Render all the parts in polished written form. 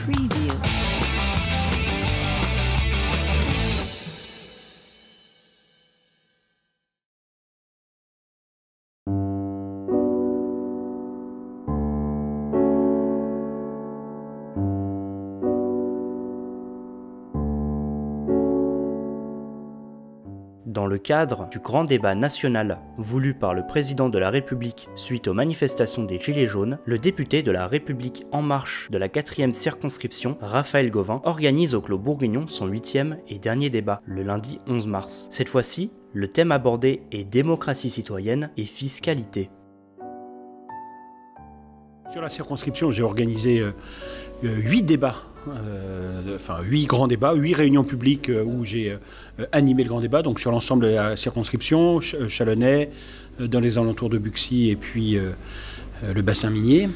Preview. Dans le cadre du grand débat national voulu par le président de la République suite aux manifestations des Gilets jaunes, le député de la République En Marche de la 4e circonscription, Raphaël Gauvain, organise au Clos Bourguignon son 8e et dernier débat, le lundi 11 mars. Cette fois-ci, le thème abordé est démocratie citoyenne et fiscalité. Sur la circonscription, j'ai organisé 8 débats. 8 grands débats, 8 réunions publiques où j'ai animé le grand débat, donc sur l'ensemble de la circonscription, Chalonnais, dans les alentours de Buxy et puis le bassin minier.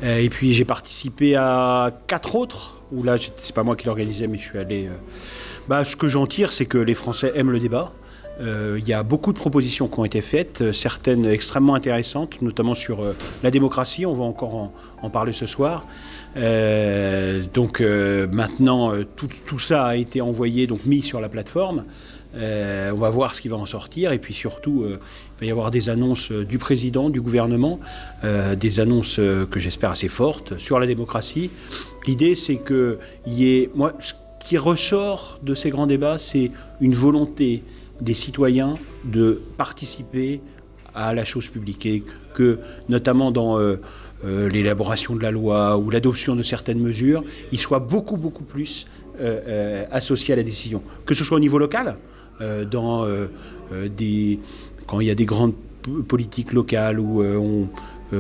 Et puis j'ai participé à 4 autres, où là, c'est pas moi qui l'organisais, mais je suis allé... ce que j'en tire, c'est que les Français aiment le débat. Il y a beaucoup de propositions qui ont été faites, certaines extrêmement intéressantes, notamment sur la démocratie, on va encore en parler ce soir. Maintenant, tout ça a été envoyé, donc mis sur la plateforme. On va voir ce qui va en sortir. Et puis surtout, il va y avoir des annonces du président, du gouvernement, des annonces que j'espère assez fortes sur la démocratie. L'idée, c'est qu'il y ait... Moi, ce qui ressort de ces grands débats, c'est une volonté des citoyens de participer à la chose publique. Et que, notamment dans... l'élaboration de la loi ou l'adoption de certaines mesures, ils soient beaucoup plus associés à la décision. Que ce soit au niveau local, quand il y a des grandes politiques locales ou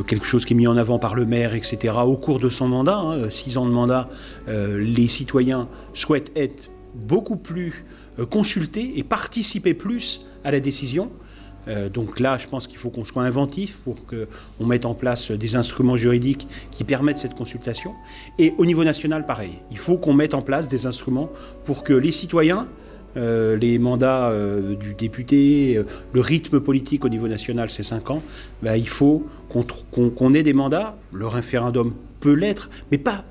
quelque chose qui est mis en avant par le maire, etc., au cours de son mandat, 6 ans de mandat, les citoyens souhaitent être beaucoup plus consultés et participer plus à la décision. Donc là, je pense qu'il faut qu'on soit inventif pour qu'on mette en place des instruments juridiques qui permettent cette consultation. Et au niveau national, pareil. Il faut qu'on mette en place des instruments pour que les citoyens, les mandats du député, le rythme politique au niveau national, c'est 5 ans, il faut qu'on ait des mandats. Le référendum peut l'être, mais pas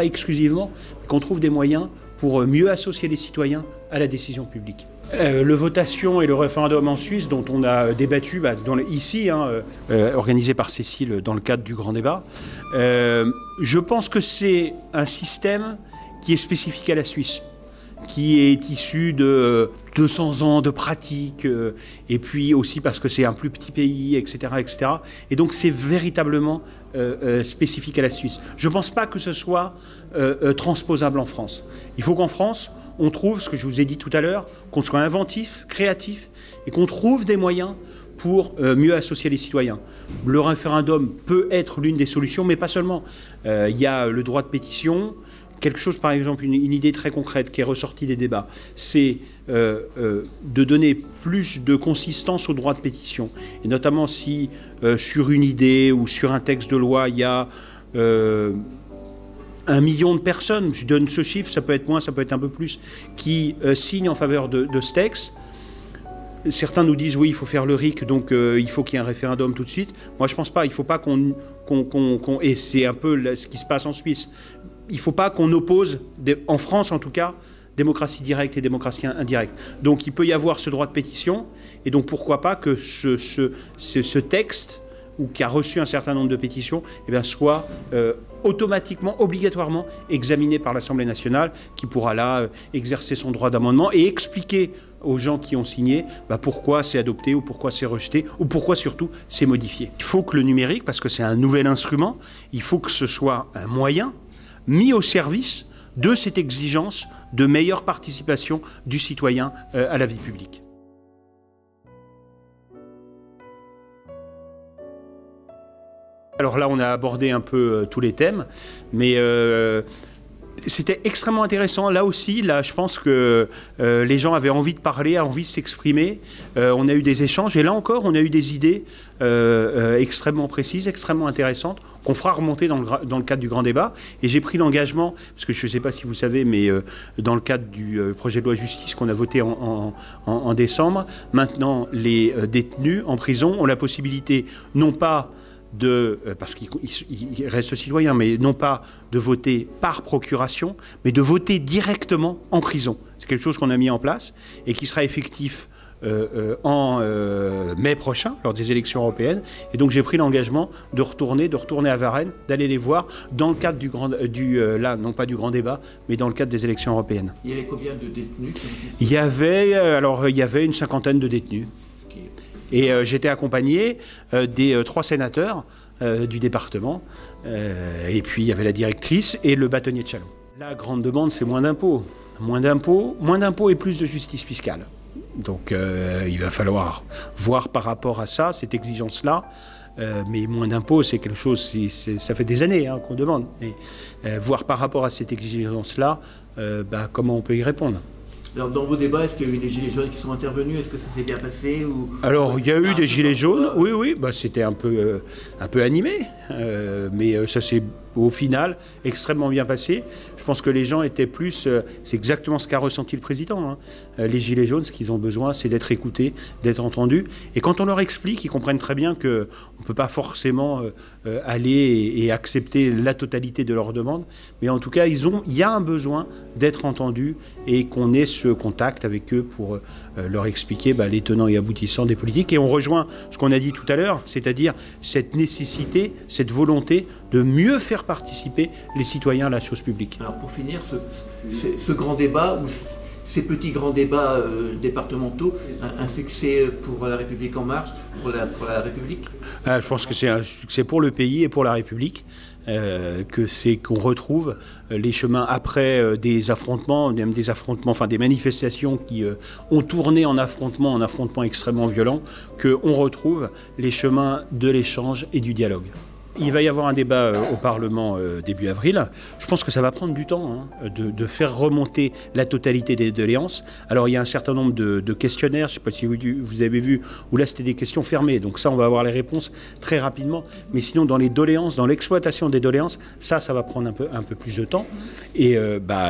exclusivement, qu'on trouve des moyens pour mieux associer les citoyens à la décision publique. Le votation et le référendum en Suisse, dont on a débattu ici, organisé par Cécile dans le cadre du grand débat, je pense que c'est un système qui est spécifique à la Suisse, qui est issu de 200 ans de pratique, et puis aussi parce que c'est un plus petit pays, etc. etc. Et donc c'est véritablement spécifique à la Suisse. Je ne pense pas que ce soit transposable en France. Il faut qu'en France, on trouve, ce que je vous ai dit tout à l'heure, qu'on soit inventif, créatif, et qu'on trouve des moyens pour mieux associer les citoyens. Le référendum peut être l'une des solutions, mais pas seulement. Il y a le droit de pétition. Quelque chose, par exemple, une idée très concrète qui est ressortie des débats, c'est de donner plus de consistance au droit de pétition. Et notamment si sur une idée ou sur un texte de loi, il y a 1 million de personnes, je donne ce chiffre, ça peut être moins, ça peut être un peu plus, qui signent en faveur de ce texte. Certains nous disent oui, il faut faire le RIC, donc il faut qu'il y ait un référendum tout de suite. Moi, je ne pense pas. Il ne faut pas et c'est un peu ce qui se passe en Suisse. Il ne faut pas qu'on oppose, en France en tout cas, démocratie directe et démocratie indirecte. Donc il peut y avoir ce droit de pétition, et donc pourquoi pas que ce texte, ou qui a reçu un certain nombre de pétitions, soit automatiquement, obligatoirement examiné par l'Assemblée nationale, qui pourra là exercer son droit d'amendement et expliquer aux gens qui ont signé pourquoi c'est adopté ou pourquoi c'est rejeté ou pourquoi surtout c'est modifié. Il faut que le numérique, parce que c'est un nouvel instrument, il faut que ce soit un moyen mis au service de cette exigence de meilleure participation du citoyen à la vie publique. Alors là, on a abordé un peu tous les thèmes, mais c'était extrêmement intéressant. Là aussi, je pense que les gens avaient envie de parler, envie de s'exprimer. On a eu des échanges, et là encore, on a eu des idées extrêmement précises, extrêmement intéressantes, qu'on fera remonter dans le cadre du grand débat. Et j'ai pris l'engagement, parce que je ne sais pas si vous savez, mais dans le cadre du projet de loi justice qu'on a voté en décembre, maintenant, les détenus en prison ont la possibilité, non pas parce qu'ils restent citoyens, mais non pas de voter par procuration, mais de voter directement en prison. C'est quelque chose qu'on a mis en place et qui sera effectif en mai prochain, lors des élections européennes. Et donc j'ai pris l'engagement de retourner à Varennes, d'aller les voir dans le cadre là, non pas du grand débat, mais dans le cadre des élections européennes. Il y avait combien de détenus? Il y avait une cinquantaine de détenus. Et j'étais accompagné des 3 sénateurs du département. Et puis il y avait la directrice et le bâtonnier de Châlons. La grande demande, c'est moins d'impôts. Moins d'impôts et plus de justice fiscale. Donc il va falloir voir par rapport à ça, cette exigence-là. Mais moins d'impôts, c'est quelque chose, ça fait des années qu'on demande. Et voir par rapport à cette exigence-là, comment on peut y répondre. Alors, dans vos débats, est-ce qu'il y a eu des gilets jaunes qui sont intervenus? Est-ce que ça s'est bien passé ou... Alors, il y a eu des gilets jaunes, oui, c'était un peu animé, mais ça s'est au final extrêmement bien passé. Je pense que les gens étaient plus... c'est exactement ce qu'a ressenti le président. Les gilets jaunes, ce qu'ils ont besoin, c'est d'être écoutés, d'être entendus. Et quand on leur explique, ils comprennent très bien qu'on ne peut pas forcément aller et accepter la totalité de leurs demandes. Mais en tout cas, il y a un besoin d'être entendus et qu'on ait ce contact avec eux pour leur expliquer les tenants et aboutissants des politiques. Et on rejoint ce qu'on a dit tout à l'heure, c'est-à-dire cette nécessité, cette volonté de mieux faire participer les citoyens à la chose publique. Alors pour finir, ce grand débat, ou ces petits grands débats départementaux, un succès pour La République En Marche, pour la République? Je pense que c'est un succès pour le pays et pour la République. Qu'on retrouve les chemins après des affrontements, même des manifestations qui ont tourné en affrontements extrêmement violents, qu'on retrouve les chemins de l'échange et du dialogue. Il va y avoir un débat au Parlement début avril. Je pense que ça va prendre du temps de faire remonter la totalité des doléances. Alors il y a un certain nombre de questionnaires, je ne sais pas si vous avez vu, où là c'était des questions fermées. Donc ça, on va avoir les réponses très rapidement. Mais sinon, dans les doléances, dans l'exploitation des doléances, ça va prendre un peu plus de temps. Et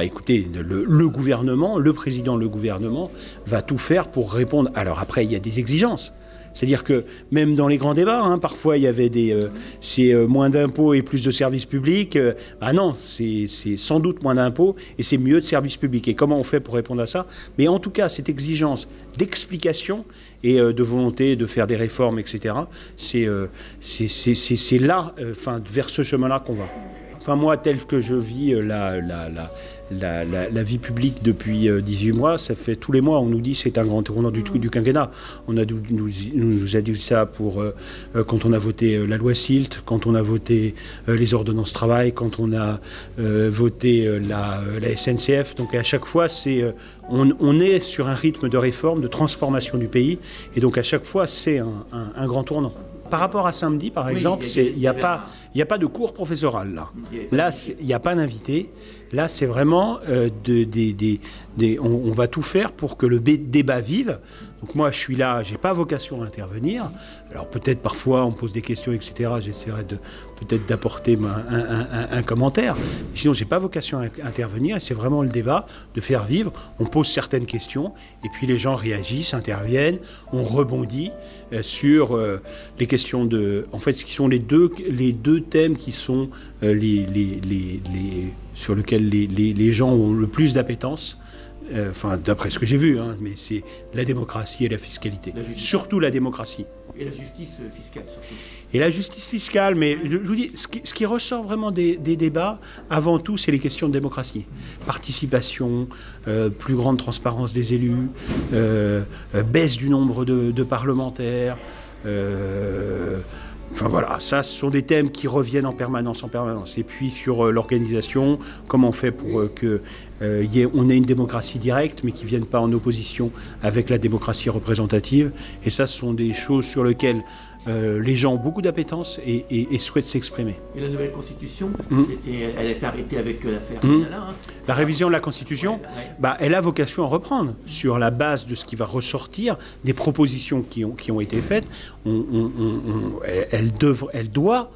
écoutez, le gouvernement, le président, le gouvernement va tout faire pour répondre. Alors après, il y a des exigences. C'est-à-dire que même dans les grands débats, parfois il y avait c'est moins d'impôts et plus de services publics. Non, c'est sans doute moins d'impôts et c'est mieux de services publics. Et comment on fait pour répondre à ça? Mais en tout cas, cette exigence d'explication et de volonté de faire des réformes, etc., c'est là, vers ce chemin-là qu'on va. Moi, tel que je vis la vie publique depuis 18 mois, ça fait tous les mois, on nous dit c'est un grand tournant du quinquennat. On nous a dit ça quand on a voté la loi SILT, quand on a voté les ordonnances travail, quand on a voté la SNCF. Donc à chaque fois, on est sur un rythme de réforme, de transformation du pays. Et donc à chaque fois, c'est un grand tournant. Par rapport à samedi, par exemple, il n'y a pas de cours professoral là. Là, il n'y a pas d'invité. Là, c'est vraiment on va tout faire pour que le débat vive. Donc moi, je suis là, je n'ai pas vocation à intervenir. Alors peut-être parfois, on pose des questions, etc. J'essaierai peut-être d'apporter un commentaire. Mais sinon, je n'ai pas vocation à intervenir. C'est vraiment le débat, de faire vivre. On pose certaines questions et puis les gens réagissent, interviennent. On rebondit sur les questions en fait, ce qui sont les deux thèmes qui sont sur lesquels les gens ont le plus d'appétence. D'après ce que j'ai vu, mais c'est la démocratie et la fiscalité. Surtout la démocratie. Et la justice fiscale, surtout. Et la justice fiscale, mais je vous dis, ce qui ressort vraiment des débats, avant tout, c'est les questions de démocratie. Participation, plus grande transparence des élus, baisse du nombre de parlementaires. Voilà, ça, ce sont des thèmes qui reviennent en permanence. Et puis sur l'organisation, comment on fait pour on ait une démocratie directe, mais qui ne vienne pas en opposition avec la démocratie représentative. Et ça, ce sont des choses sur lesquelles les gens ont beaucoup d'appétence et souhaitent s'exprimer. Et la nouvelle Constitution, parce que elle est arrêtée avec l'affaire Benalla. La révision de la Constitution, elle a vocation à reprendre sur la base de ce qui va ressortir, des propositions qui ont été faites. Elle doit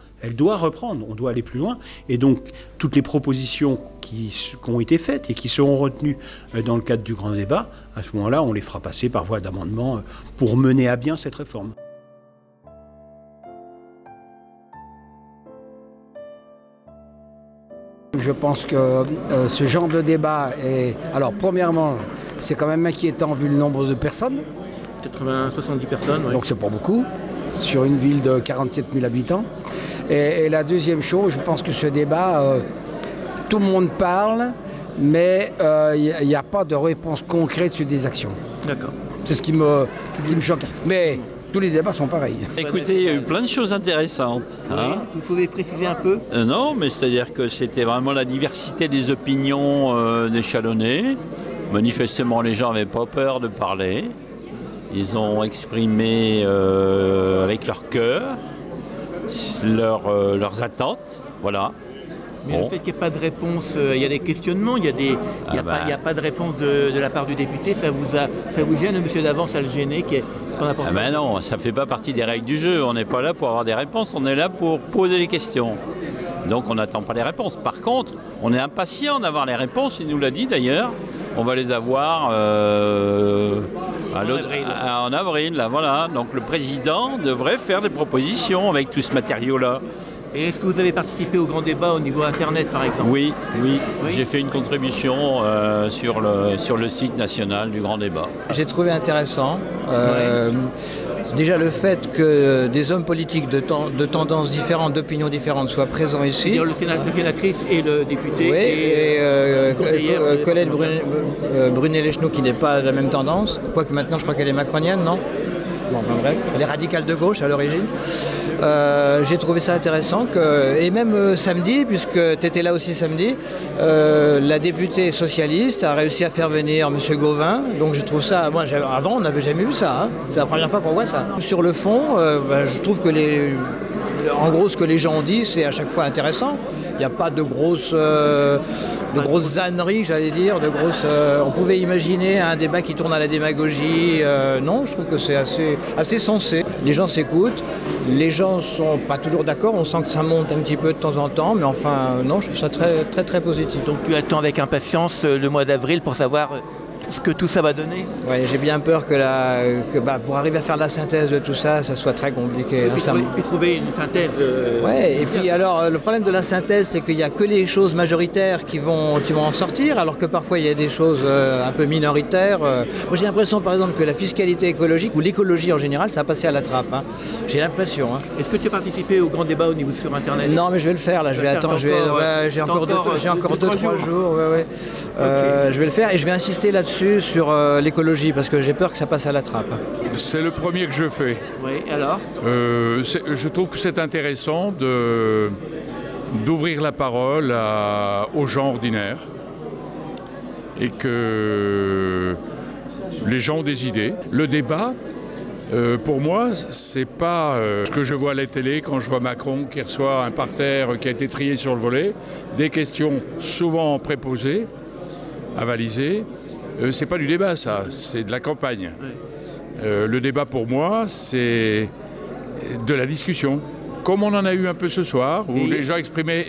reprendre, on doit aller plus loin. Et donc, toutes les propositions qui ont été faites et qui seront retenues dans le cadre du grand débat, à ce moment-là, on les fera passer par voie d'amendement pour mener à bien cette réforme. Je pense que ce genre de débat est... Alors, premièrement, c'est quand même inquiétant vu le nombre de personnes. 70 personnes, oui. Donc c'est pas beaucoup, sur une ville de 47 000 habitants. Et la deuxième chose, je pense que ce débat, tout le monde parle, mais il n'y a pas de réponse concrète sur des actions. D'accord. C'est ce qui me choque. Mais tous les débats sont pareils. Écoutez, il y a eu plein de choses intéressantes. Hein. Vous pouvez préciser un peu? Non, mais c'est-à-dire que c'était vraiment la diversité des opinions des Chalonnais. Manifestement, les gens n'avaient pas peur de parler. Ils ont exprimé avec leur cœur leurs attentes. Voilà. Mais le fait qu'il n'y ait pas de réponse, il y a des questionnements, il n'y a pas de réponse de la part du député, ça vous gêne, monsieur d'avance, à le gêner non, ça ne fait pas partie des règles du jeu. On n'est pas là pour avoir des réponses, on est là pour poser les questions. Donc on n'attend pas les réponses. Par contre, on est impatient d'avoir les réponses, il nous l'a dit d'ailleurs. On va les avoir en avril, là, voilà. Donc le président devrait faire des propositions avec tout ce matériau-là. Et est-ce que vous avez participé au grand débat au niveau Internet, par exemple? Oui. J'ai fait une contribution sur le site national du grand débat. J'ai trouvé intéressant. Déjà le fait que des hommes politiques de tendances différentes, d'opinions différentes soient présents ici. Le sénatrice et le député. Oui, et Colette Brunet-Lechnou qui n'est pas de la même tendance. Quoique maintenant je crois qu'elle est macronienne, non? Bon, enfin, bref, elle est radicale de gauche à l'origine. J'ai trouvé ça intéressant et même samedi, puisque tu étais là aussi samedi, la députée socialiste a réussi à faire venir M. Gauvin. Donc je trouve ça, moi avant on n'avait jamais vu ça, hein. C'est la première fois qu'on voit ça. Sur le fond, je trouve que en gros ce que les gens ont dit c'est à chaque fois intéressant. Il n'y a pas de grosses âneries, j'allais dire, on pouvait imaginer un débat qui tourne à la démagogie. Non, je trouve que c'est assez sensé. Les gens s'écoutent, les gens sont pas toujours d'accord, on sent que ça monte un petit peu de temps en temps, mais enfin, non, je trouve ça très, très, très positif. Donc tu attends avec impatience le mois d'avril pour savoir ce que tout ça va donner? Oui, j'ai bien peur que pour arriver à faire la synthèse de tout ça, ça soit très compliqué. Et puis trouver une synthèse. Ouais, et puis alors le problème de la synthèse, c'est qu'il n'y a que les choses majoritaires qui vont en sortir, alors que parfois il y a des choses un peu minoritaires. Moi j'ai l'impression par exemple que la fiscalité écologique ou l'écologie en général, ça a passé à la trappe. Hein. J'ai l'impression. Hein. Est-ce que tu as participé au grand débat au niveau sur Internet? Non, mais je vais le faire là. Je vais attendre. J'ai encore 2-3 jours. Ouais. Okay. Je vais le faire et je vais insister là-dessus sur l'écologie parce que j'ai peur que ça passe à la trappe. C'est le premier que je fais. Oui, alors je trouve que c'est intéressant d'ouvrir la parole aux gens ordinaires et que les gens ont des idées. Le débat, pour moi, c'est pas ce que je vois à la télé quand je vois Macron qui reçoit un parterre qui a été trié sur le volet, des questions souvent préposées, avalisées. C'est pas du débat, ça, c'est de la campagne. Oui. Le débat, pour moi, c'est de la discussion. Comme on en a eu un peu ce soir, où les gens exprimaient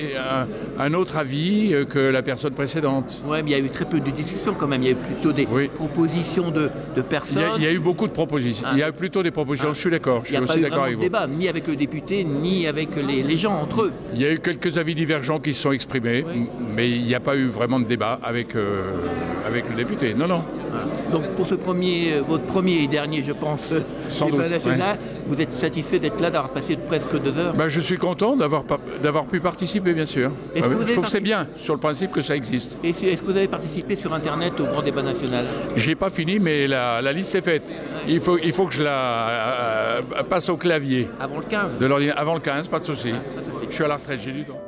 un autre avis que la personne précédente. Oui, mais il y a eu très peu de discussions quand même. Il y a eu plutôt des propositions de personnes. Il y a eu beaucoup de propositions. Il y a eu plutôt des propositions, je suis d'accord. Il n'y a pas eu vraiment de débat, ni avec le député, ni avec les gens entre eux. Il y a eu quelques avis divergents qui se sont exprimés, mais il n'y a pas eu vraiment de débat avec le député. Non. Voilà. Donc pour votre premier et dernier, je pense, débat national, vous êtes satisfait d'être là, d'avoir passé presque 2 heures? Je suis content d'avoir pu participer, bien sûr. Je trouve que c'est bien, sur le principe que ça existe. Et est-ce que vous avez participé sur Internet au grand débat national? J'ai pas fini, mais la liste est faite. Il faut que je la passe au clavier. Avant le 15? Avant le 15, pas de souci. Je suis à la retraite, j'ai du temps.